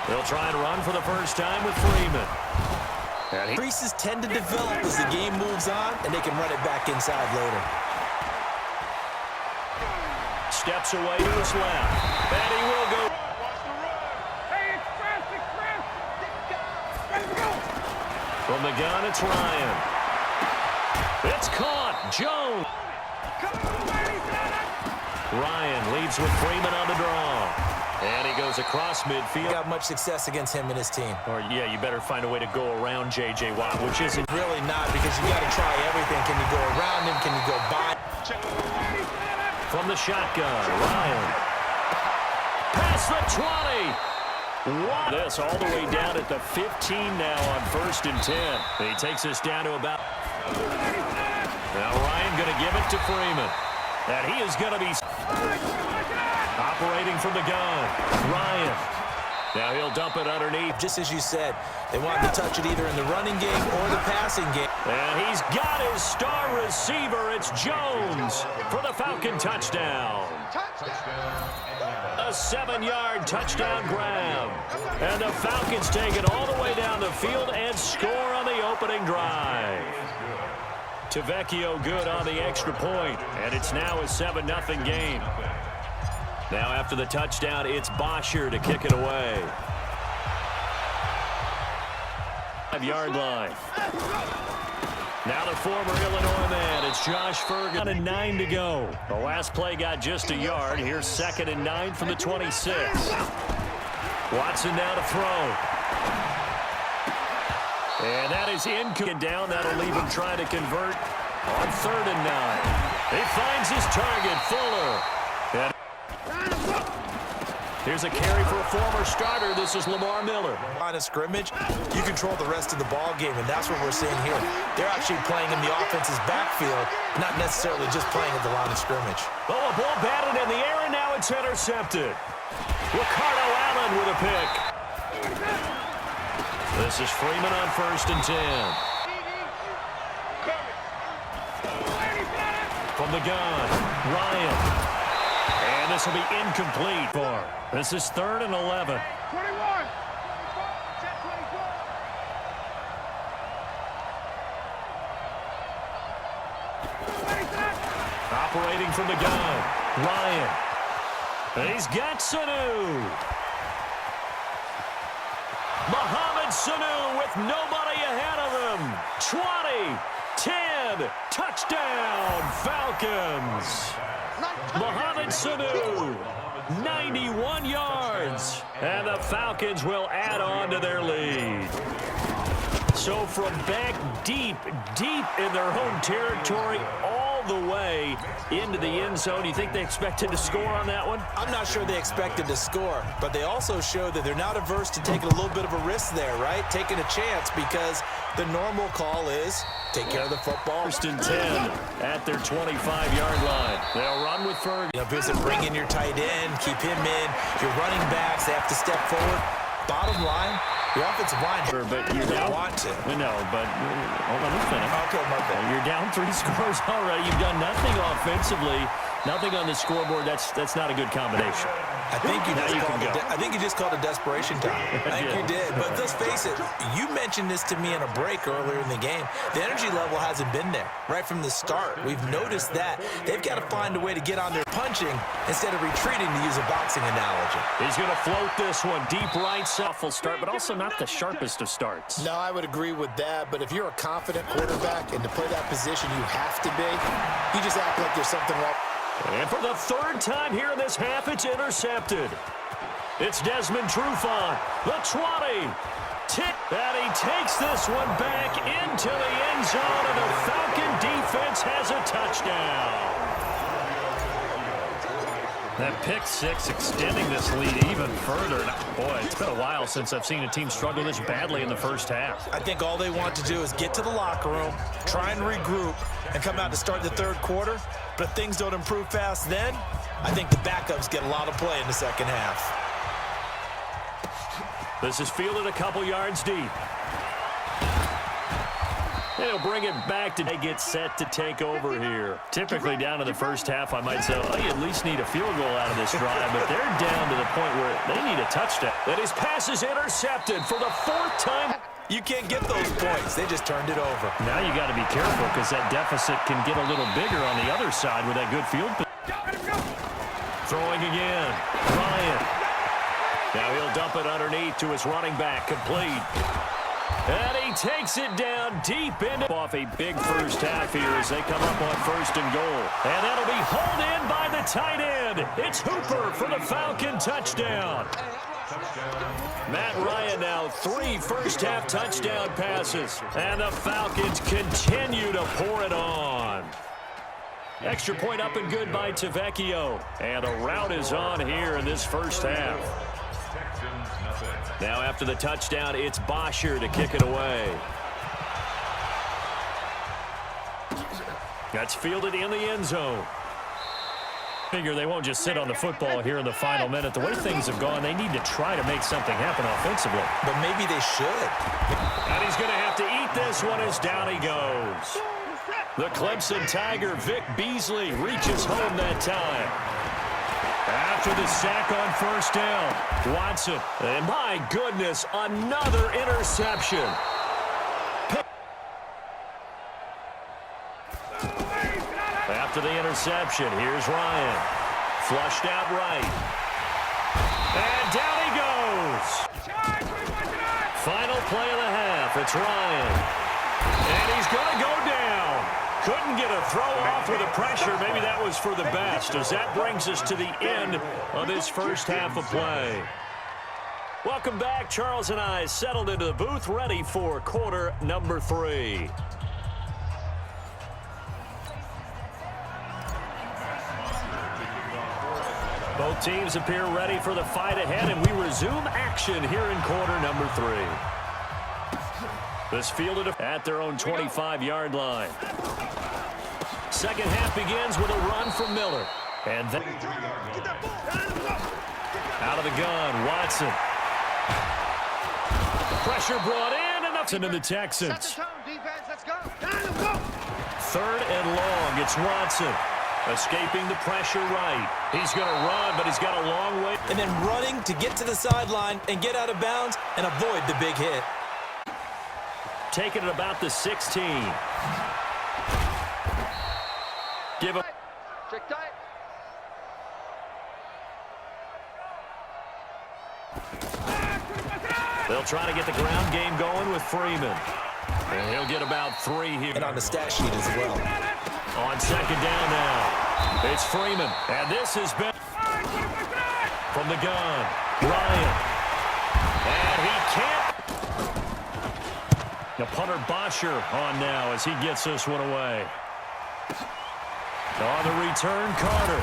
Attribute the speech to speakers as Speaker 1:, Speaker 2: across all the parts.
Speaker 1: They'll try and run for the first time with Freeman.
Speaker 2: Creases tend to develop as the game moves on, and they can run it back inside later.
Speaker 1: Steps away to his left, and he will go. From the gun, it's Ryan. It's caught. Jones. Ryan leads with Freeman on the draw. And he goes across midfield.
Speaker 2: Got much success against him and his team.
Speaker 1: Or, yeah, you better find a way to go around J.J. Watt, which isn't.
Speaker 2: Really not, because you got to try everything. Can you go around him? Can you go by?
Speaker 1: From the shotgun, Ryan. Past the 20. What? This all the way down at the 15 now on 1st and 10. He takes us down to about. Now Ryan going to give it to Freeman. And he is going to be operating from the gun. Ryan. Now he'll dump it underneath.
Speaker 2: Just as you said, they want to touch it either in the running game or the passing game.
Speaker 1: And he's got his star receiver. It's Jones for the Falcon touchdown. A 7-yard touchdown grab. And the Falcons take it all the way down the field and score on the opening drive. Tavecchio good on the extra point, and it's now a 7-0 game. Now after the touchdown, it's Bosher to kick it away. 5-yard line. Now the former Illinois man, it's Josh Ferguson. And 9 to go. The last play got just a yard. Here's 2nd and 9 from the 26. Watson now to throw. And that is incomplete. Down, that'll leave him trying to convert on 3rd and 9. He finds his target, Fuller. And here's a carry for a former starter. This is Lamar Miller.
Speaker 2: Line of scrimmage, you control the rest of the ball game, and that's what we're seeing here. They're actually playing in the offense's backfield, not necessarily just playing at the line of scrimmage.
Speaker 1: Oh, a ball batted in the air, and now it's intercepted. Ricardo Allen with a pick. This is Freeman on 1st and 10. From the gun, Ryan. And this will be incomplete for. This is 3rd and 11.
Speaker 3: 21.
Speaker 1: Operating from the gun, Ryan. He's got Sanu. Mohamed Sanu with nobody ahead of him. 20, 10, touchdown, Falcons. Mohamed Sanu, 91 yards. And the Falcons will add on to their lead. So from back deep in their home territory, all the way into the end zone, you think they expected to score on that one?
Speaker 2: I'm not sure they expected to score, but they also showed that they're not averse to taking a little bit of a risk there, right? Taking a chance, because the normal call is take care of the football.
Speaker 1: 1st and 10 at their 25-yard line. They'll run with Ferg.
Speaker 2: You know, visit, bring in your tight end, keep him in. Your running backs, they have to step forward. Bottom line, your offensive line,
Speaker 1: but you don't
Speaker 2: want to.
Speaker 1: No, but hold on, let me finish.
Speaker 2: Okay, my bad.
Speaker 1: You're down 3 scores already. You've done nothing offensively, nothing on the scoreboard. That's not a good combination.
Speaker 2: I think you just called a desperation time. I think you did. But let's face it, you mentioned this to me in a break earlier in the game. The energy level hasn't been there right from the start. We've noticed that. They've got to find a way to get on their punching instead of retreating, to use a boxing analogy.
Speaker 1: He's going to float this one deep right side. Full start, but also not the sharpest of starts.
Speaker 4: No, I would agree with that. But if you're a confident quarterback and to play that position you have to be, you just act like there's something wrong.
Speaker 1: And for the 3rd time here in this half, it's intercepted. It's Desmond Trufant, the 20. And he takes this one back into the end zone, and the Falcon defense has a touchdown. That pick 6 extending this lead even further. Boy, it's been a while since I've seen a team struggle this badly in the first half.
Speaker 2: I think all they want to do is get to the locker room, try and regroup, and come out to start the 3rd quarter. But if things don't improve fast then, I think the backups get a lot of play in the 2nd half.
Speaker 1: This is fielded a couple yards deep. They'll bring it back to get set to take over here. Typically down to the first half, I might say, oh, you at least need a field goal out of this drive, but they're down to the point where they need a touchdown. And his pass is intercepted for the 4th time.
Speaker 2: You can't get those points. They just turned it over.
Speaker 1: Now you got to be careful because that deficit can get a little bigger on the other side with that good field position. Throwing again. Ryan. Now he'll dump it underneath to his running back. Complete. And he takes it down deep into off a big first half here as they come up on 1st and goal. And that'll be hauled in by the tight end. It's Hooper for the Falcon touchdown. Matt Ryan now 3 first-half touchdown passes. And the Falcons continue to pour it on. Extra point up and good by Tavecchio. And a rout is on here in this first half. Now after the touchdown, it's Bosher to kick it away. That's fielded in the end zone. Figure they won't just sit on the football here in the final minute. The way things have gone, they need to try to make something happen offensively.
Speaker 2: But maybe they should.
Speaker 1: And he's going to have to eat this one as down he goes. The Clemson Tiger, Vic Beasley, reaches home that time. After the sack on 1st down, Watson. And my goodness, another interception. After the interception, here's Ryan. Flushed out right. And down he goes. Final play of the half. It's Ryan. And he's going to go down. Couldn't get a throw off with the pressure. Maybe that was for the best, as that brings us to the end of this first half of play. Welcome back. Charles and I settled into the booth, ready for quarter number 3. Both teams appear ready for the fight ahead, and we resume action here in quarter number 3. This fielded at their own 25-yard line. Second half begins with a run from Miller. And then out of the gun, Watson. Pressure brought in, and that's into the Texans. 3rd and long, it's Watson. Escaping the pressure right. He's going to run, but he's got a long way.
Speaker 2: And then running to get to the sideline and get out of bounds and avoid the big hit.
Speaker 1: Taking it about the 16. Give him. They'll try to get the ground game going with Freeman. And he'll get about 3 here.
Speaker 2: And on the stat sheet as well.
Speaker 1: On 2nd down now. It's Freeman. And this has been from the gun. Ryan. And he can't. The punter Bosher on now as he gets this one away. On the return, Carter.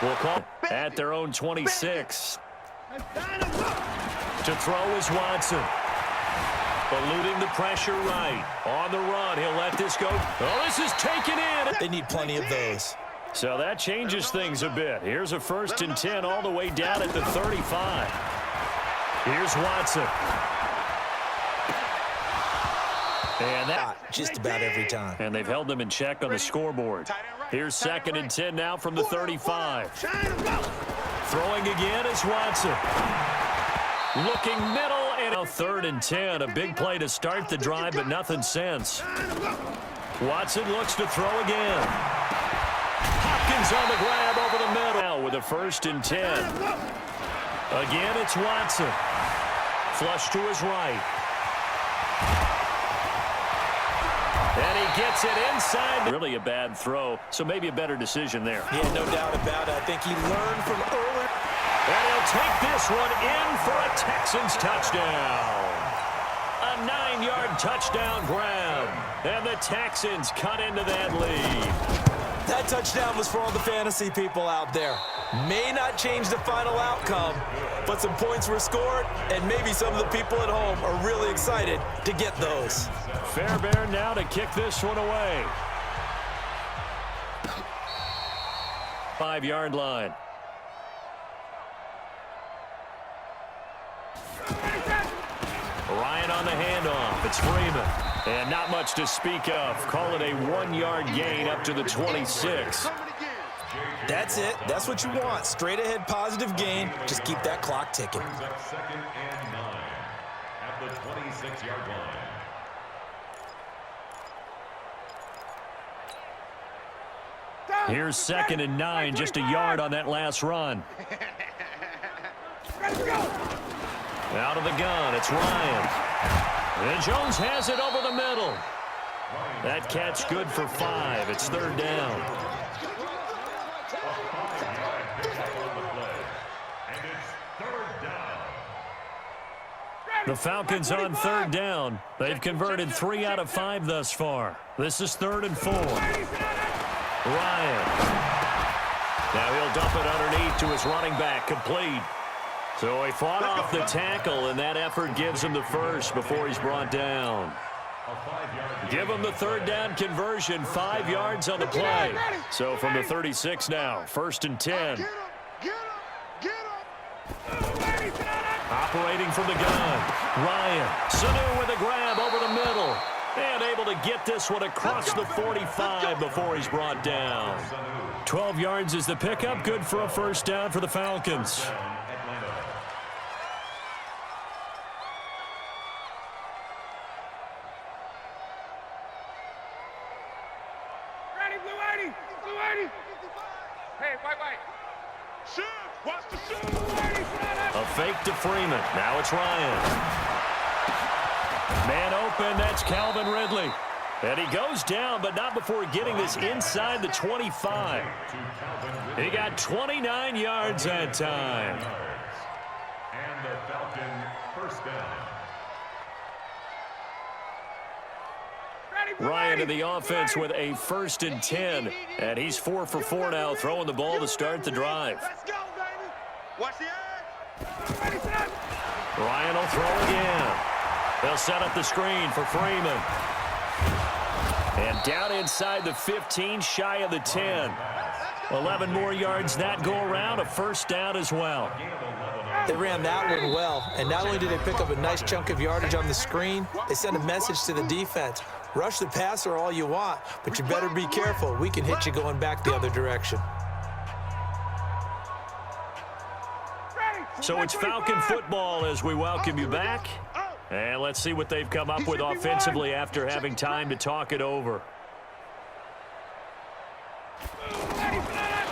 Speaker 1: Will call at their own 26. To throw is Watson. Eluding the pressure right. On the run, he'll let this go. Oh, this is taken in.
Speaker 2: They need plenty of those.
Speaker 1: So that changes things a bit. Here's a 1st and 10 all the way down at the 35. Here's Watson. And that
Speaker 2: just about every time.
Speaker 1: And they've held them in check on the scoreboard. Here's 2nd and 10 now from the 35. Throwing again is Watson. Looking middle, and now 3rd and 10. A big play to start the drive, but nothing since. Watson looks to throw again. Hopkins on the grab over the middle. Now with a 1st and 10. Again, it's Watson. Flush to his right. And he gets it inside. Really a bad throw, so maybe a better decision there.
Speaker 2: Yeah, no doubt about it. I think he learned from earlier.
Speaker 1: And he'll take this one in for a Texans touchdown. A 9-yard touchdown grab. And the Texans cut into that lead.
Speaker 2: That touchdown was for all the fantasy people out there. May not change the final outcome, but some points were scored, and maybe some of the people at home are really excited to get those.
Speaker 1: Fairbairn now to kick this one away. 5-yard line. Ryan on the handoff. It's Freeman. And not much to speak of. Call it a 1-yard gain up to the 26.
Speaker 2: That's it. That's what you want. Straight ahead positive gain. Just keep that clock ticking.
Speaker 3: Second and 9 at the 26-yard line.
Speaker 1: Here's 2nd and 9, just a yard on that last run. Out of the gun, it's Ryan. And Jones has it over the middle. That catch good for 5. It's 3rd down. The Falcons on 3rd down. They've converted 3 out of 5 thus far. This is 3rd and 4. Ryan. Now he'll dump it underneath to his running back, complete. So he fought off the tackle, and that effort gives him the first before he's brought down. Give him the 3rd down conversion, 5 yards on the play. So from the 36 now, 1st and 10. Operating from the gun. Ryan. Sanu with a grab over the middle. And able to get this one across the 45 before he's brought down. 12 yards is the pickup. Good for a 1st down for the Falcons.
Speaker 5: Ready, Blue 80. Blue 80. Hey, white. Shoot. Watch the shoot.
Speaker 1: A fake to Freeman. Now it's Ryan. Man open, that's Calvin Ridley. And he goes down, but not before getting this inside the 25. He got 29 yards that time.
Speaker 3: And the Falcon 1st down.
Speaker 1: Ryan in the offense with a 1st and 10. And he's 4 for 4 now, throwing the ball to start the drive.
Speaker 5: Let's go, baby. Watch the edge.
Speaker 1: Ryan will throw again. They'll set up the screen for Freeman. And down inside the 15, shy of the 10. 11 more yards that go around, a 1st down as well.
Speaker 2: They ran that one well, and not only did they pick up a nice chunk of yardage on the screen, they sent a message to the defense. Rush the passer all you want, but you better be careful. We can hit you going back the other direction.
Speaker 1: So it's Falcon football as we welcome you back. And let's see what they've come up with offensively after having time to talk it over.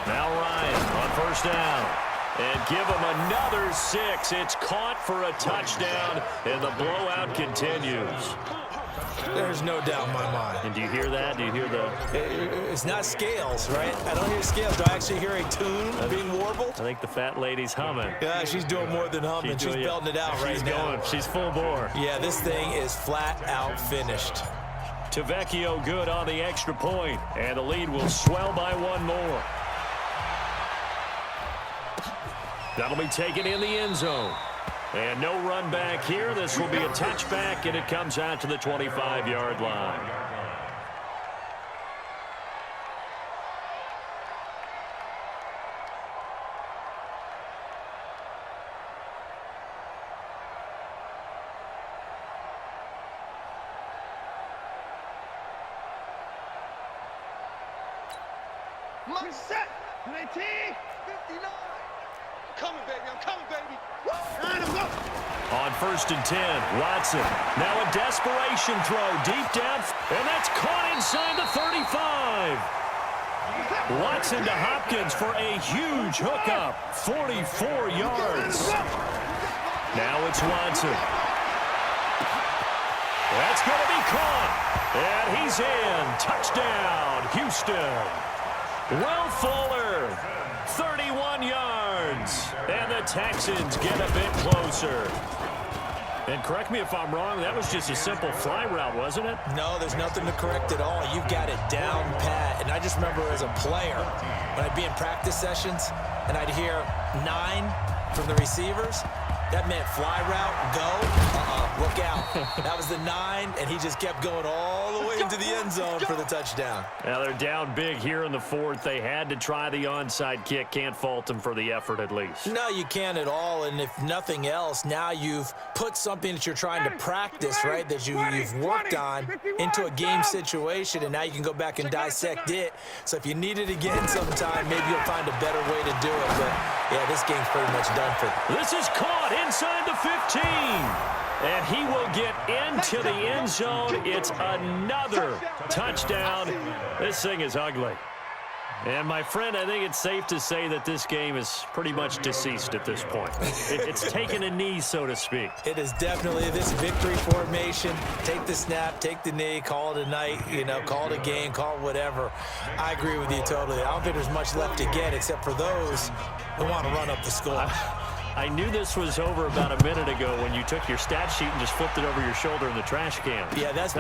Speaker 1: Now Ryan on 1st down. And give him another 6. It's caught for a touchdown, and the blowout continues.
Speaker 2: There's no doubt in my mind.
Speaker 1: And do you hear that? Do you hear the...
Speaker 2: It's not scales, right? I don't hear scales. Do I actually hear a tune being warbled?
Speaker 1: I think the fat lady's humming.
Speaker 2: Yeah, she's doing more than humming. She's belting it out right now.
Speaker 1: She's full bore.
Speaker 2: Yeah, this thing is flat out finished.
Speaker 1: Tavecchio good on the extra point, and the lead will swell by 1 more. That'll be taken in the end zone. And no run back here. This will be a touchback, and it comes out to the 25-yard line.
Speaker 5: I'm set. 19. 59. I'm coming, baby.
Speaker 1: On 1st and 10, Watson. Now a desperation throw deep down, and that's caught inside the 35. Watson to Hopkins for a huge hookup, 44 yards. Now it's Watson. That's going to be caught, and he's in. Touchdown, Houston. Will Fuller, 31 yards, and the Texans get a bit closer. And correct me if I'm wrong, that was just a simple fly route, wasn't it?
Speaker 2: No, there's nothing to correct at all. You've got it down pat. And I just remember as a player, when I'd be in practice sessions, and I'd hear 9 from the receivers, that meant fly route, go, look out. That was the 9, and he just kept going all the way into the end zone for the touchdown.
Speaker 1: Now they're down big here in the fourth. They had to try the onside kick. Can't fault them for the effort at least.
Speaker 2: No, you can't at all. And if nothing else, now you've put something that you're trying to practice, right, that you've worked on into a game situation, and now you can go back and dissect it. So if you need it again sometime, maybe you'll find a better way to do it. But, yeah, this game's pretty much done for them.
Speaker 1: This is caught inside the 15. And he will get into the end zone. It's another touchdown. This thing is ugly. And, my friend, I think it's safe to say that this game is pretty much deceased at this point. It's taken a knee, so to speak.
Speaker 2: It is definitely this victory formation. Take the snap, take the knee, call it a night, call it a game, call it whatever. I agree with you totally. I don't think there's much left to get except for those who want to run up the score.
Speaker 1: I knew this was over about a minute ago when you took your stat sheet and just flipped it over your shoulder in the trash can.
Speaker 2: Yeah, that's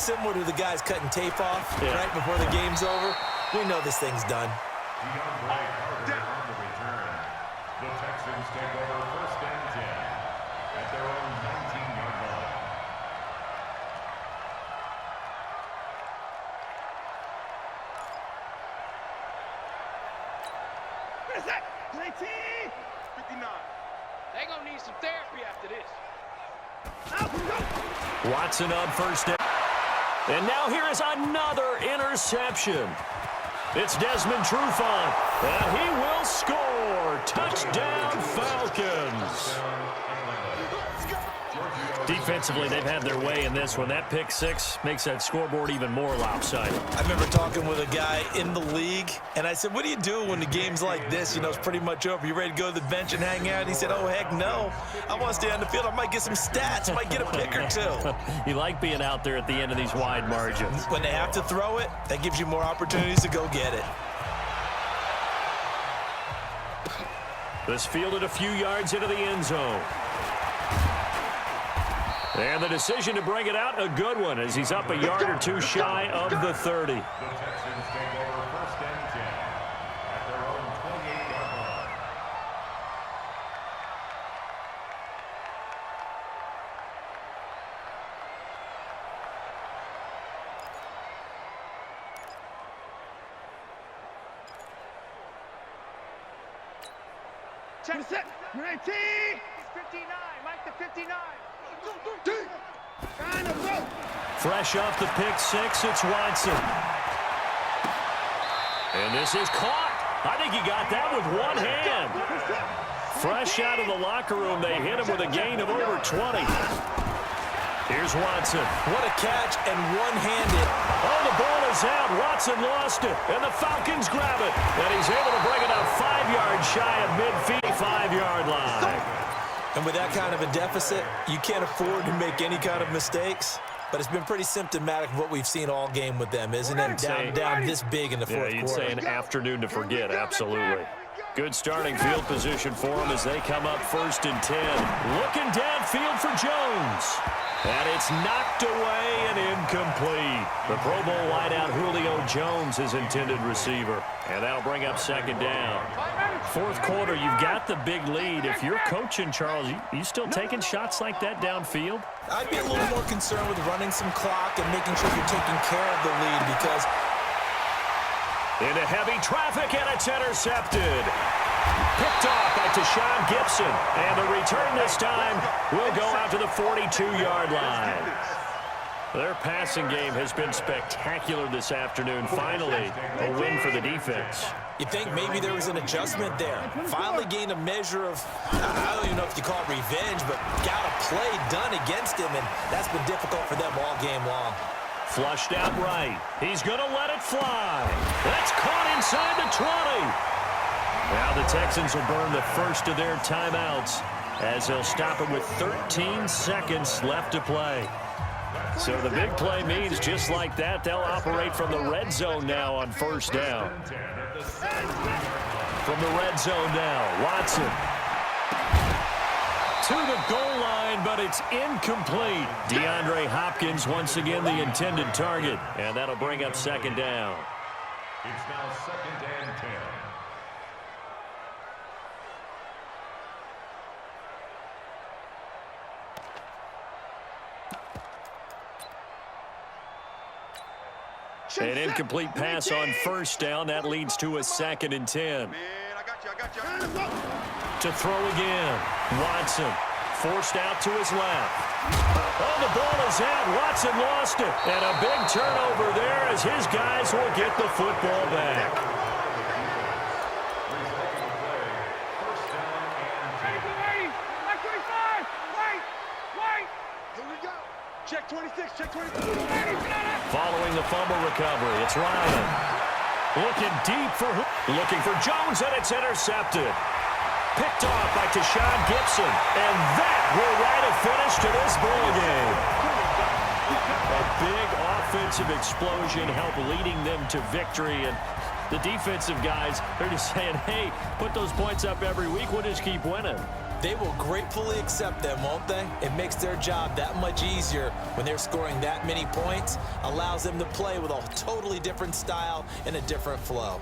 Speaker 2: similar to the guys cutting tape off right before the game's over. We know this thing's done.
Speaker 3: DeAndre Carter on the return. The Texans take over 1st and 10 at their own 19-yard line.
Speaker 5: What is that? 19! 59. They gonna need some therapy after this.
Speaker 1: Watson on 1st down. And now here is another interception. It's Desmond Trufant, and he will score. Touchdown, Falcons. Defensively, they've had their way in this one. That pick six makes that scoreboard even more lopsided.
Speaker 2: I remember talking with a guy in the league, and I said, what do you do when the game's like this? It's pretty much over. You ready to go to the bench and hang out? And he said, oh, heck no. I want to stay on the field. I might get some stats. I might get a pick or two.
Speaker 1: You like being out there at the end of these wide margins.
Speaker 2: When they have to throw it, that gives you more opportunities to go get it.
Speaker 1: This fielded a few yards into the end zone. And the decision to bring it out, a good one, as he's up a yard or two shy of the 30.
Speaker 3: The Texans take over 1st and 10 at their own 28-yard line.
Speaker 5: Check set. 19. 59. Mike the 59.
Speaker 1: Fresh off the pick six, it's Watson. And this is caught. I think he got that with one hand. Fresh out of the locker room, they hit him with a gain of over 20. Here's Watson.
Speaker 2: What a catch, and one-handed.
Speaker 1: Oh, the ball is out. Watson lost it, and the Falcons grab it. And he's able to bring it up 5 yards shy of midfield, 5-yard line.
Speaker 2: And with that kind of a deficit, you can't afford to make any kind of mistakes. But it's been pretty symptomatic of what we've seen all game with them, isn't it? Down this big in the fourth quarter.
Speaker 1: You'd say an afternoon to forget, absolutely. Good starting field position for them as they come up 1st and 10. Looking downfield for Jones. And it's knocked away and incomplete. The Pro Bowl wideout Julio Jones, his intended receiver. And that'll bring up 2nd down. Fourth quarter, you've got the big lead. If you're coaching, Charles, you still taking shots like that downfield?
Speaker 2: I'd be a little more concerned with running some clock and making sure you're taking care of the lead because...
Speaker 1: Into heavy traffic, and it's intercepted. Picked off by Tashawn Gibson. And the return this time will go out to the 42-yard line. Their passing game has been spectacular this afternoon. Finally, a win for the defense.
Speaker 2: You think maybe there was an adjustment there. Finally gained a measure of, I don't even know if you call it revenge, but got a play done against him, and that's been difficult for them all game long.
Speaker 1: Flushed out right. He's going to let it fly. That's caught inside the 20. Now the Texans will burn the first of their timeouts as they'll stop it with 13 seconds left to play. So the big play means just like that, they'll operate from the red zone now on 1st down. From the red zone now, Watson. To the goal line, but it's incomplete. DeAndre Hopkins once again the intended target, and that'll bring up 2nd down.
Speaker 3: It's now 2nd and 10.
Speaker 1: An incomplete pass on first down. That leads to a 2nd and 10.
Speaker 5: Man, I got you.
Speaker 1: To throw again. Watson forced out to his left. Oh, the ball is out. Watson lost it. And a big turnover there as his guys will get the football back.
Speaker 5: Check 26, check 26.
Speaker 1: Following the fumble recovery, it's Ryan. Looking for Jones, and it's intercepted. Picked off by Tashawn Gibson. And that will write a finish to this ball game. A big offensive explosion helped leading them to victory. And the defensive guys, they're just saying, hey, put those points up every week. We'll just keep winning.
Speaker 2: They will gratefully accept them, won't they? It makes their job that much easier when they're scoring that many points, allows them to play with a totally different style and a different flow.